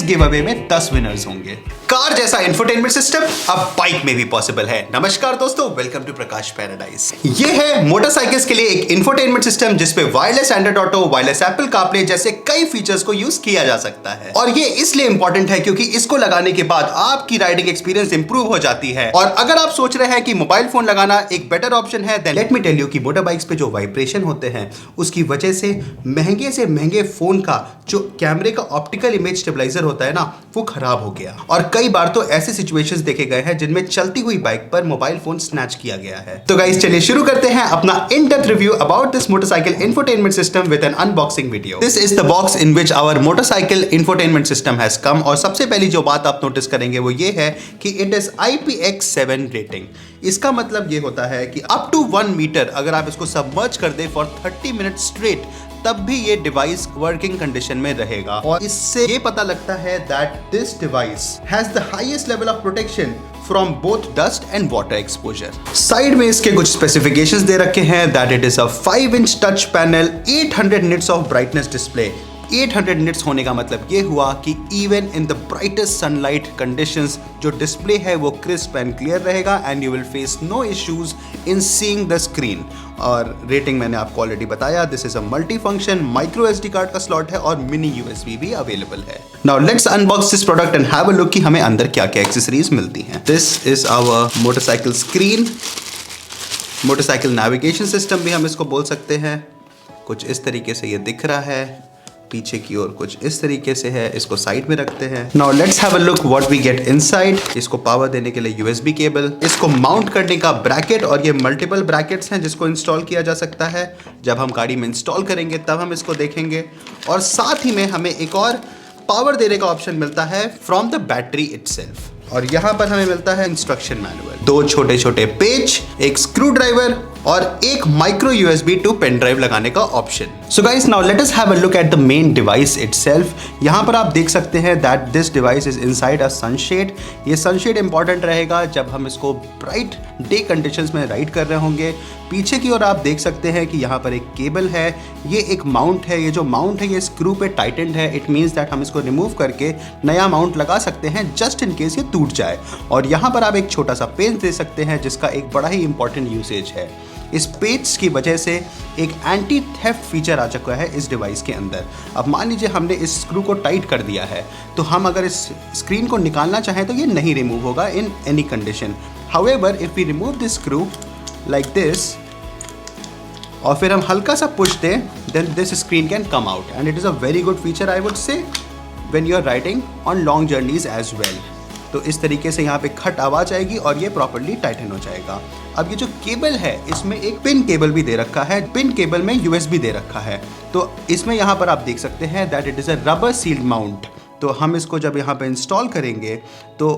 Give away में 10 winners होंगे। Car जैसा इंफोटेनमेंट सिस्टम अब बाइक में भी पॉसिबल है। नमस्कार दोस्तों, वेलकम टू प्रकाश पैराडाइज। ये है मोटरसाइकिल्स के लिए एक इंफोटेनमेंट सिस्टम जिसपे wireless Android Auto, wireless Apple CarPlay जैसे कई फीचर्स को यूज किया जा सकता है। और ये इसलिए इंपॉर्टेंट है क्योंकि इसको लगाने के बाद आपकी राइडिंग एक्सपीरियंस इंप्रूव हो जाती है। और अगर आप सोच रहे हैं कि मोबाइल फोन लगाना एक बेटर ऑप्शन है, then let me tell you कि मोटर बाइक्स पे जो वाइब्रेशन होते हैं उसकी वजह से महंगे फोन का जो कैमरे का ऑप्टिकल इमेज स्टेबलाइजर होता है ना, वो खराब हो गया। और कई बार तो ऐसे सिचुएशंस देखे गए हैं जिनमें चलती हुई बाइक पर मोबाइल फोन स्नैच किया गया है। तो गाइस चलिए शुरू करते हैं अपना in depth review about this motorcycle infotainment system with an unboxing video. This is the box in which our motorcycle infotainment system has come. और सबसे पहली जो बात आप नोटिस करेंगे वो ये है कि इट इज IPX7 रेटिंग। इसका मतलब ये होता है कि अप टू 1 मीटर अगर आप इसको सबमर्ज कर दे फॉर 30 मिनट स्ट्रेट, तब भी ये डिवाइस वर्किंग कंडीशन में रहेगा। और इससे ये पता लगता है that this device has the highest level of protection from both dust and water exposure. Side में इसके कुछ स्पेसिफिकेशंस दे रखे हैं that it is a 5 inch touch panel, 800 nits of brightness display. 800 nits होने का मतलब ये हुआ कि even in the brightest sunlight conditions जो डिस्प्ले है वो क्रिस्प एंड क्लियर रहेगा and you will face no issues in seeing the screen. और रेटिंग मैंने आपको ऑलरेडी बताया, this is a multi function micro SD card का स्लॉट है और मिनी USB भी अवेलेबल है। Now let's unbox this product and have a look कि हमें अंदर क्या क्या एक्सेसरीज मिलती हैं। This is our motorcycle screen, motorcycle navigation system भी हम इसको बोल सकते हैं। कुछ इस तरीके से ये दिख रहा है, पीछे की ओर कुछ इस तरीके से है। इसको साइड में रखते हैं। Now let's have a look what we get inside. इसको पावर देने के लिए USB केबल, इसको माउंट करने का ब्रैकेट, और ये मल्टीपल ब्रैकेट्स हैं जिसको इंस्टॉल किया जा सकता है। जब हम गाड़ी में इंस्टॉल करेंगे तब हम इसको देखेंगे। और साथ ही में हमें एक और पावर देने का ऑप्शन मिलता है फ्रॉम द बैटरी इटसेल्फ। और यहाँ पर हमें मिलता है इंस्ट्रक्शन मैनुअल, 2 छोटे छोटे पेज, एक स्क्रू ड्राइवर और एक micro USB to pen drive लगाने का option. So guys now let us have a look at the main device itself. यहाँ पर आप देख सकते हैं that this device is inside a sunshade. ये सनशेड इंपॉर्टेंट रहेगा जब हम इसको ब्राइट डे कंडीशंस में राइड कर रहे होंगे। पीछे की ओर आप देख सकते हैं कि यहाँ पर एक केबल है, ये एक माउंट है। ये जो माउंट है ये स्क्रू पे टाइटेंड है। इट मीन्स दैट हम इसको रिमूव करके नया माउंट लगा सकते हैं जस्ट इन केस ये टूट जाए। और यहाँ पर आप एक छोटा सा पेंच दे सकते हैं जिसका एक बड़ा ही इंपॉर्टेंट यूसेज है। इस पेज की वजह से एक एंटी थेफ्ट फीचर आ चुका है इस डिवाइस के अंदर। अब मान लीजिए हमने इस स्क्रू को टाइट कर दिया है, तो हम अगर इस स्क्रीन को निकालना चाहें तो ये नहीं रिमूव होगा in any condition. However if we remove this screw like this और फिर हम हल्का सा पुश दें, then this screen can come out and it is a very good feature I would say when you are riding on long journeys as well. तो इस तरीके से यहाँ पे खट आवाज आएगी और ये प्रॉपर्ली टाइटन हो जाएगा। अब ये जो केबल है इसमें एक पिन केबल भी दे रखा है, पिन केबल में USB दे रखा है। तो इसमें यहाँ पर आप देख सकते हैं that it is a rubber sealed mount. तो हम इसको जब यहाँ पे इंस्टॉल करेंगे तो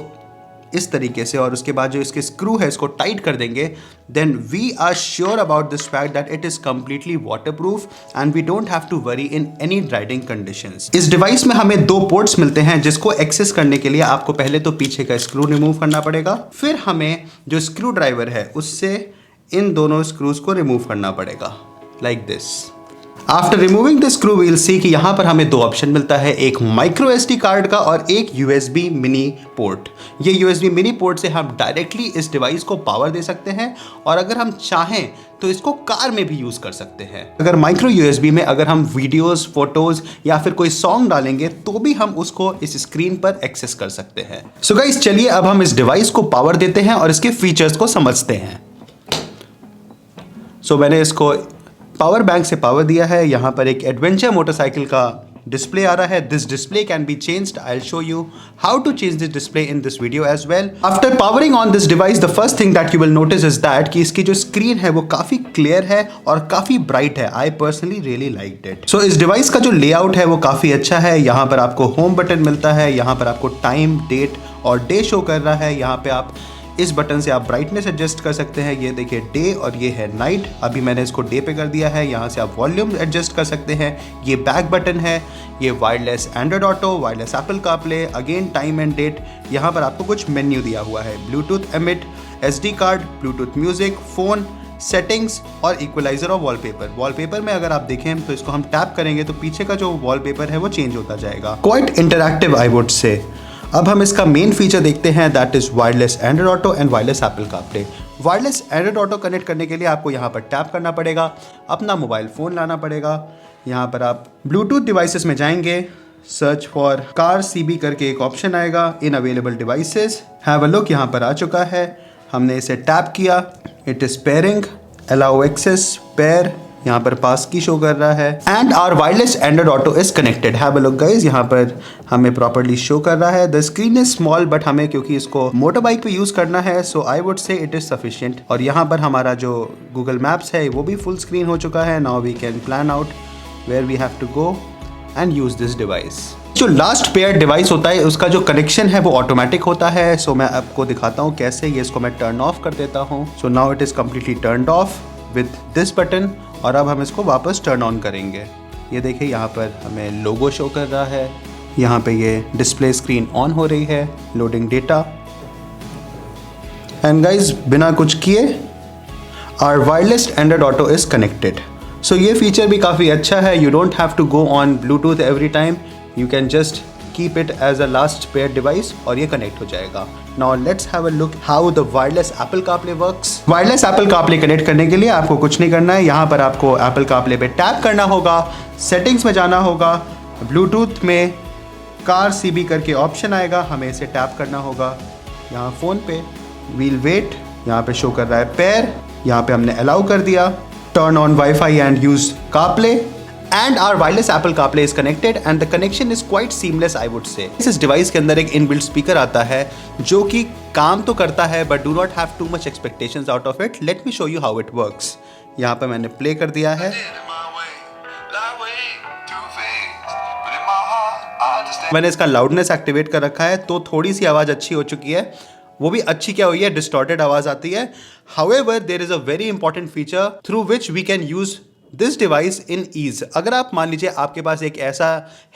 इस तरीके से, और उसके बाद जो इसके स्क्रू है इसको टाइट कर देंगे, then we are sure about this fact that it is completely waterproof and we don't have to worry in any riding conditions. इस डिवाइस में हमें 2 पोर्ट्स मिलते हैं जिसको एक्सेस करने के लिए आपको पहले तो पीछे का स्क्रू रिमूव करना पड़ेगा, फिर हमें जो स्क्रू ड्राइवर है उससे इन दोनों स्क्रूज को रिमूव करना पड़ेगा like this. After removing the screw we'll see कि यहाँ पर हमें 2 ऑप्शन मिलता है, एक माइक्रो SD कार्ड का और एक USB मिनी पोर्ट। ये USB मिनी पोर्ट से हम डायरेक्टली इस डिवाइस को पावर दे सकते हैं और अगर हम चाहें तो इसको कार में भी यूज कर सकते हैं। अगर माइक्रो USB में अगर हम वीडियोस, फोटोज या फिर कोई सॉन्ग डालेंगे तो भी हम उसको इस स्क्रीन पर एक्सेस कर सकते हैं। सो गाइस चलिए अब हम इस डिवाइस को पावर देते हैं और इसके फीचर्स को समझते हैं। सो मैंने इसको पावर बैंक से पावर दिया है। यहाँ पर एक एडवेंचर मोटरसाइकिल का डिस्प्ले आ रहा है। This display can be changed. I will show you how to change this display in this video as well. After powering on this device the first thing that you will notice is that कि इसकी जो screen है वो काफी clear है और काफी bright है। I personally really liked it. So इस डिवाइस का जो लेआउट है वो काफी अच्छा है। यहाँ पर आपको होम बटन मिलता है, यहाँ पर आपको टाइम, डेट और डे शो कर रहा है। यहाँ पे आप इस बटन से आप ब्राइटनेस एडजस्ट कर सकते हैं। ये देखिए डे और ये है नाइट। अभी मैंने इसको डे पे कर दिया है। यहाँ से आप वॉल्यूम एडजस्ट कर सकते हैं। ये बैक बटन है। ये wireless Android Auto, wireless Apple CarPlay, again time and date. यहाँ पर आपको कुछ मेन्यू दिया हुआ है, Bluetooth emit, SD card, Bluetooth music, phone, settings और इक्वलाइजर और वॉलपेपर। वॉलपेपर में अगर आप देखें तो इसको हम टैप करेंगे तो पीछे का जो वॉलपेपर है वो चेंज होता जाएगा। क्वाइट इंटरैक्टिव आई वुड से। अब हम इसका मेन फीचर देखते हैं, that is wireless Android auto and wireless Apple CarPlay. Wireless Android auto connect करने के लिए आपको यहाँ पर टैप करना पड़ेगा, अपना मोबाइल फ़ोन लाना पड़ेगा। यहाँ पर आप ब्लूटूथ डिवाइसेस में जाएंगे, सर्च फॉर कार CB करके एक ऑप्शन आएगा, in available devices. Have a look, यहाँ पर आ चुका है। हमने इसे टैप किया, it is pairing, allow access, pair, यहाँ पर पास की शो कर रहा है and our wireless Android auto is connected. Have a look guys, यहाँ पर हमें प्रॉपर्ली शो कर रहा है। The screen is small but हमें क्योंकि इसको मोटर बाइक पे यूज करना है सो आई वुड से इट इज सफिशिएंट। और यहाँ पर हमारा जो गूगल मैप्स है वो भी फुल स्क्रीन हो चुका है। Now we can plan out where we have to go and use this device. जो लास्ट पेयर डिवाइस होता है उसका जो कनेक्शन है वो ऑटोमेटिक होता है। सो मैं आपको दिखाता हूँ कैसे। ये इसको मैं टर्न ऑफ कर देता हूँ। So now it is completely turned of with this button और अब हम इसको वापस टर्न ऑन करेंगे। ये देखिए यहाँ पर हमें लोगो शो कर रहा है, यहाँ पे ये डिस्प्ले स्क्रीन ऑन हो रही है, लोडिंग डेटा एंड गाइज बिना कुछ किए our wireless Android auto is connected. So ये फीचर भी काफ़ी अच्छा है। You don't have to go on Bluetooth every time, you can just keep it as a last pair device और ये कनेक्ट हो जाएगा। Now let's have a look how the wireless Apple CarPlay works. Wireless Apple CarPlay connect करने के लिए आपको कुछ नहीं करना है। यहाँ पर आपको Apple CarPlay पे टैप करना होगा, सेटिंग्स में जाना होगा, ब्लूटूथ में कार CB करके ऑप्शन आएगा, हमें इसे टैप करना होगा। यहाँ फ़ोन पे व्हील वेट, यहाँ पे शो कर रहा है पेयर, यहाँ पे हमने अलाउ कर दिया, turn on wifi and use CarPlay and our wireless Apple CarPlay is connected and the connection is quite seamless I would say. इस डिवाइस के अंदर एक इनबिल्ट स्पीकर आता है जो कि काम तो करता है but do not have too much expectations out of it. Let me show you how it works. यहाँ पे मैंने प्ले कर दिया है। मैंने इसका लाउडनेस एक्टिवेट कर रखा है तो थोड़ी सी आवाज़ अच्छी हो चुकी है। वो भी अच्छी क्या हुई है, डिस्टॉर्टेड आवाज़ आती है। However, there is a very important feature through which we can use this device in ease. अगर आप मान लीजिए आपके पास एक ऐसा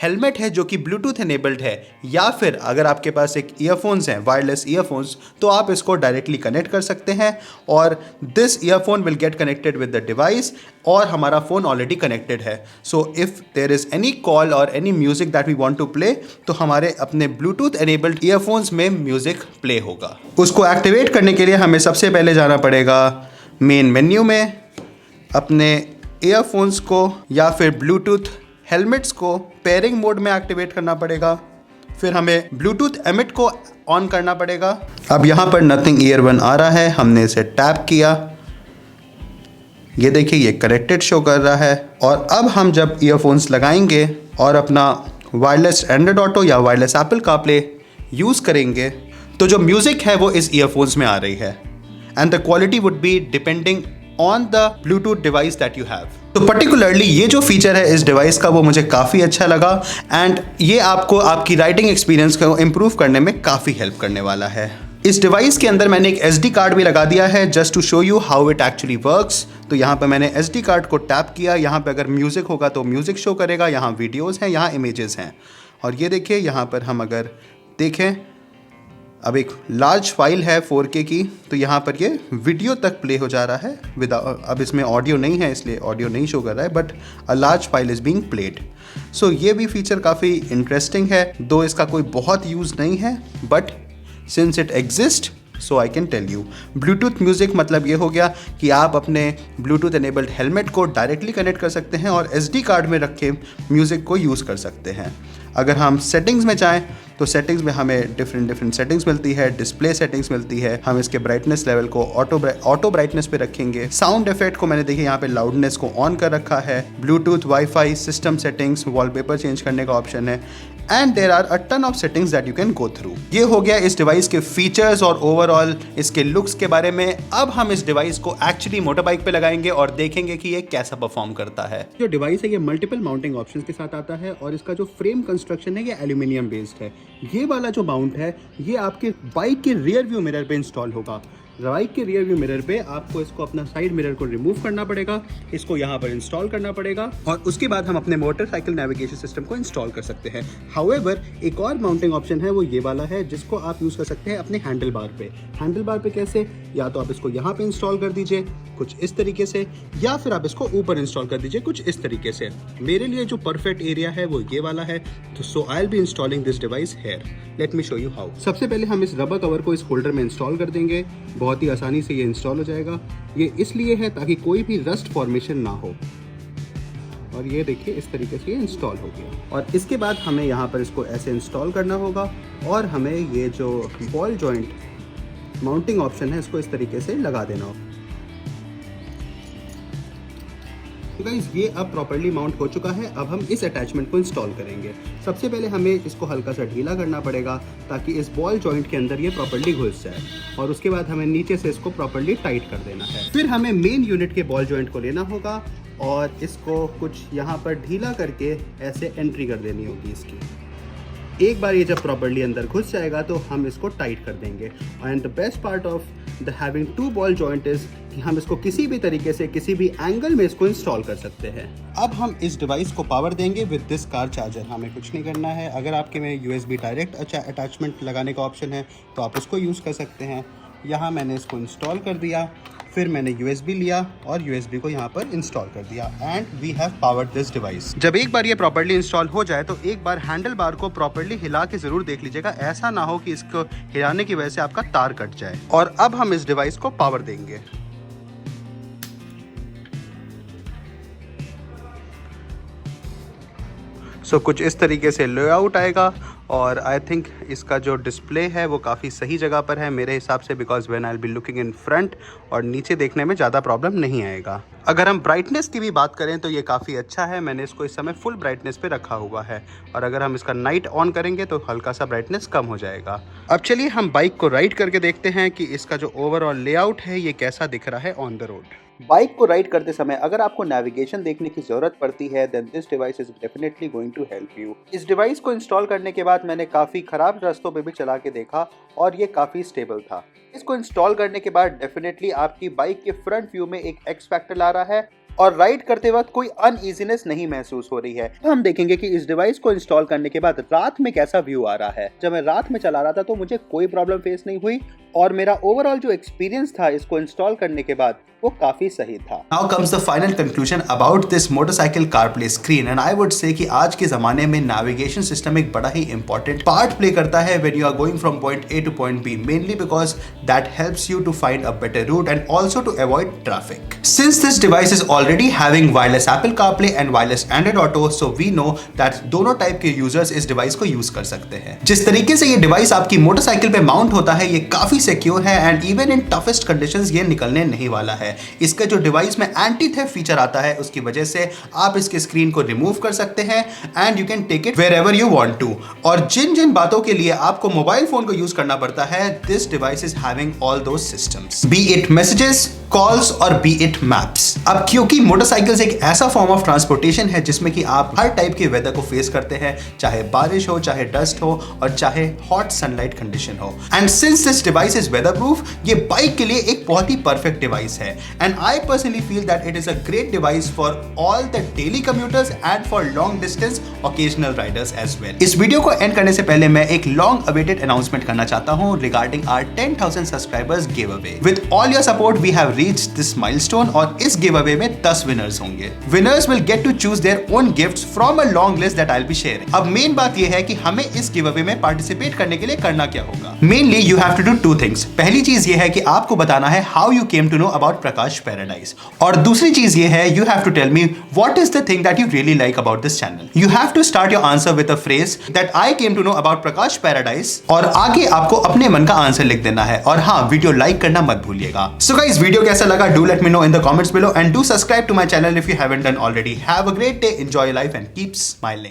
हेलमेट है जो कि ब्लूटूथ इनेबल्ड है या फिर अगर आपके पास एक ईयरफोन्स हैं, वायरलेस ईयरफोन्स, तो आप इसको डायरेक्टली कनेक्ट कर सकते हैं और this earphone will get connected with the device और हमारा फ़ोन ऑलरेडी कनेक्टेड है। So if there is any call और any music that we want to play तो हमारे अपने ब्लूटूथ इनेबल्ड ईयरफोन्स में म्यूज़िक प्ले होगा। उसको एक्टिवेट करने के लिए हमें सबसे पहले जाना पड़ेगा मेन मेन्यू में, अपने ईयरफोन्स को या फिर ब्लूटूथ हेलमेट्स को पेयरिंग मोड में एक्टिवेट करना पड़ेगा। फिर हमें ब्लूटूथ एमिट को ऑन करना पड़ेगा। अब यहाँ पर नथिंग ईयर 1 आ रहा है, हमने इसे टैप किया, ये देखिए ये कनेक्टेड शो कर रहा है। और अब हम जब ईयरफोन्स लगाएंगे और अपना वायरलेस एंड्रॉइड ऑटो या वायरलेस एप्पल कारप्ले यूज़ करेंगे तो जो म्यूज़िक है वो इस ईयरफोन्स में आ रही है and the quality would be depending on the Bluetooth device that you have. तो पर्टिकुलरली ये जो फीचर है इस डिवाइस का वो मुझे काफ़ी अच्छा लगा एंड ये आपको आपकी राइडिंग एक्सपीरियंस को इम्प्रूव करने में काफ़ी हेल्प करने वाला है। इस डिवाइस के अंदर मैंने एक SD कार्ड भी लगा दिया है just to show you how it actually works. तो यहाँ पे मैंने SD कार्ड को टैप किया, यहाँ पे अगर म्यूज़िक होगा तो म्यूज़िक शो करेगा, यहाँ वीडियोज़ हैं, यहाँ इमेजेस हैं। और ये देखिए यहाँ पर हम अगर देखें अब एक लार्ज फाइल है 4K की तो यहाँ पर ये वीडियो तक प्ले हो जा रहा है विद, अब इसमें ऑडियो नहीं है इसलिए ऑडियो नहीं शो कर रहा है but a large file is being played. So ये भी फीचर काफ़ी इंटरेस्टिंग है, दो इसका कोई बहुत यूज़ नहीं है but since it exist so I can tell you. Bluetooth music मतलब ये हो गया कि आप अपने ब्लूटूथ एनेबल्ड हेलमेट को डायरेक्टली कनेक्ट कर सकते हैं और SD कार्ड में रख के म्यूज़िक को यूज़ कर सकते हैं। अगर हम सेटिंग्स में जाएं तो सेटिंग्स में हमें डिफरेंट सेटिंग्स मिलती है, डिस्प्ले सेटिंग्स मिलती है, हम इसके ब्राइटनेस लेवल को ऑटो ब्राइटनेस पे रखेंगे। साउंड इफेक्ट को मैंने देखिए यहाँ पे लाउडनेस को ऑन कर रखा है, Bluetooth, wifi, system settings, wallpaper change करने का ऑप्शन है and there are a ton of settings that you can go through. ये हो गया इस डिवाइस के फीचर्स और ओवरऑल इसके लुक्स के बारे में। अब हम इस डिवाइस को एक्चुअली मोटर बाइक पे लगाएंगे और देखेंगे कि ये कैसा परफॉर्म करता है। जो डिवाइस है ये मल्टीपल माउंटिंग ऑप्शंस के साथ आता है और इसका जो फ्रेम कंस्ट्रक्शन है ये एल्यूमिनियम बेस्ड है। ये वाला जो माउंट है ये आपके बाइक के रियर व्यू मिरर पे इंस्टॉल होगा। बाइक के रियर व्यू मिरर पे आपको इसको अपना साइड मिरर को रिमूव करना पड़ेगा, इसको यहाँ पर इंस्टॉल करना पड़ेगा और उसके बाद हम अपने मोटरसाइकिल नेविगेशन सिस्टम को इंस्टॉल कर सकते हैं। हाउएवर एक और माउंटिंग ऑप्शन है, वो ये वाला है जिसको आप यूज़ कर सकते हैं अपने हैंडल बार पे। हैंडल बार पे कैसे? या तो आप इसको यहाँ पे इंस्टॉल कर दीजिए कुछ इस तरीके से, या फिर आप इसको ऊपर इंस्टॉल कर दीजिए कुछ इस तरीके से। मेरे लिए जो परफेक्ट एरिया है वो ये वाला है, तो so I will be installing this device here. Let me show you how. सबसे पहले हम इस रबर कवर को इस होल्डर में इंस्टॉल कर देंगे। बहुत ही आसानी से ये इंस्टॉल हो जाएगा। ये इसलिए है ताकि कोई भी रस्ट फॉर्मेशन ना हो। और ये देखिए इस तरीके से ये इंस्टॉल हो गया। और इसके बाद हमें यहाँ पर इसको ऐसे इंस्टॉल करना होगा और हमें ये जो बॉल जॉइंट माउंटिंग ऑप्शन है इसको इस तरीके से लगा देना होगा। तो गाइस ये अब प्रॉपर्ली माउंट हो चुका है। अब हम इस अटैचमेंट को इंस्टॉल करेंगे। सबसे पहले हमें इसको हल्का सा ढीला करना पड़ेगा ताकि इस बॉल जॉइंट के अंदर ये प्रॉपर्ली घुस जाए, और उसके बाद हमें नीचे से इसको प्रॉपर्ली टाइट कर देना है। फिर हमें मेन यूनिट के बॉल जॉइंट को लेना होगा और इसको कुछ यहाँ पर ढीला करके ऐसे एंट्री कर देनी होगी इसकी। एक बार ये जब प्रॉपर्ली अंदर घुस जाएगा तो हम इसको टाइट कर देंगे। And the best part of the having two ball joint is कि हम इसको किसी भी तरीके से किसी भी एंगल में इसको इंस्टॉल कर सकते हैं। अब हम इस डिवाइस को पावर देंगे विद दिस कार चार्जर। हमें कुछ नहीं करना है। अगर आपके में USB डायरेक्ट अटैचमेंट लगाने का ऑप्शन है तो आप उसको यूज़ कर सकते हैं। यहाँ मैंने इसको इंस्टॉल कर दिया, फिर मैंने USB लिया और USB को यहाँ पर इंस्टॉल कर दिया and we have powered this device. जब एक बार ये प्रॉपर्ली इंस्टॉल हो जाए तो एक बार हैंडल बार को प्रॉपर्ली हिला के जरूर देख लीजिएगा। ऐसा ना हो कि इसको हिलाने की वजह से आपका तार कट जाए। और अब हम इस डिवाइस को पावर देंगे। सो कुछ इस तरीके से लेआउट आएगा और आई थिंक इसका जो डिस्प्ले है वो काफ़ी सही जगह पर है मेरे हिसाब से, because when I will be looking in front, और नीचे देखने में ज़्यादा प्रॉब्लम नहीं आएगा। अगर हम ब्राइटनेस की भी बात करें तो ये काफ़ी अच्छा है। मैंने इसको इस समय फुल ब्राइटनेस पे रखा हुआ है, और अगर हम इसका नाइट ऑन करेंगे तो हल्का सा ब्राइटनेस कम हो जाएगा। अब चलिए हम बाइक को राइड करके देखते हैं कि इसका जो ओवरऑल लेआउट है ये कैसा दिख रहा है ऑन द रोड। बाइक को राइड करते समय अगर आपको नेविगेशन देखने की जरूरत पड़ती है then this device is definitely going to help you. इस डिवाइस को इंस्टॉल करने के बाद मैंने काफ़ी खराब रास्तों पे भी चला के देखा और ये काफ़ी स्टेबल था। इसको इंस्टॉल करने के बाद डेफिनेटली आपकी बाइक के फ्रंट व्यू में एक एक्स फैक्टर आ रहा है और राइड करते वक्त कोई अनईजीनेस नहीं महसूस हो रही है। तो हम देखेंगे कि इस डिवाइस को इंस्टॉल करने के बाद रात में कैसा व्यू आ रहा है। जब मैं रात में चला रहा था तो मुझे कोई प्रॉब्लम फेस नहीं हुई और मेरा ओवरऑल जो एक्सपीरियंस था इसको इंस्टॉल करने के बाद वो काफी सही था। Now comes the final conclusion about this motorcycle CarPlay screen and I would say कि आज के जमाने में navigation system एक बड़ा ही important part play करता है when you are going from point A to point B, mainly because that helps you to find a better route and also to avoid traffic. Since this device is already having wireless Apple CarPlay and wireless Android Auto, so we know that दोनों type के users इस device को use कर सकते हैं। जिस तरीके से ये डिवाइस आपकी मोटरसाइकिल पे माउंट होता है ये काफी सिक्योर है and even in toughest conditions ये निकलने नहीं वाला है। इसका जो डिवाइस में एंटी थेफ्ट फीचर आता है उसकी वजह से आप इसके स्क्रीन को रिमूव कर सकते हैं and you can take it wherever you want to. और जिन जिन बातों के लिए आपको मोबाइल फोन को यूज करना पड़ता है this device is having all those systems, B it messages, calls और बी इट मैप्स। अब क्योंकि मोटरसाइकिल्स एक ऐसा फॉर्म ऑफ ट्रांसपोर्टेशन है जिसमें कि आप हर टाइप के वेदर को फेस करते हैं, चाहे बारिश हो, चाहे डस्ट हो और चाहे हॉट सनलाइट कंडीशन हो। And since this device is weather proof ये बाइक के लिए एक बहुत ही परफेक्ट डिवाइस है and I personally feel that it is a great device for all the daily commuters and for long distance occasional riders as well. इस वीडियो को एंड करने से पहले मैं एक लॉन्ग अवेटेड अनाउंसमेंट करना चाहता हूं regarding our 10,000 subscribers give away. With all your support we have reached this milestone और इस गिव अवे में 10 विनर्स होंगे। Winners will get to choose their own gifts from a long list that I will be sharing. अब main बात यह है कि हमें इस गिव अवे में पार्टिसिपेट करने के लिए करना क्या होगा। Mainly you have to do two things. पहली चीज ये है कि आपको बताना है how you came to know about Prakash Paradise, और दूसरी चीज ये है you have to tell me what is the thing that you really like about this channel. You have to start your answer with a phrase that I came to know about Prakash Paradise और आगे आपको अपने मन का answer लिख देना है। और हाँ, वीडियो लाइक करना मत भूलिएगा। सो गाइस, वीडियो कैसा लगा do let me know in the comments below and do subscribe to my channel if you haven't done already. Have a great day, enjoy your life and keep smiling.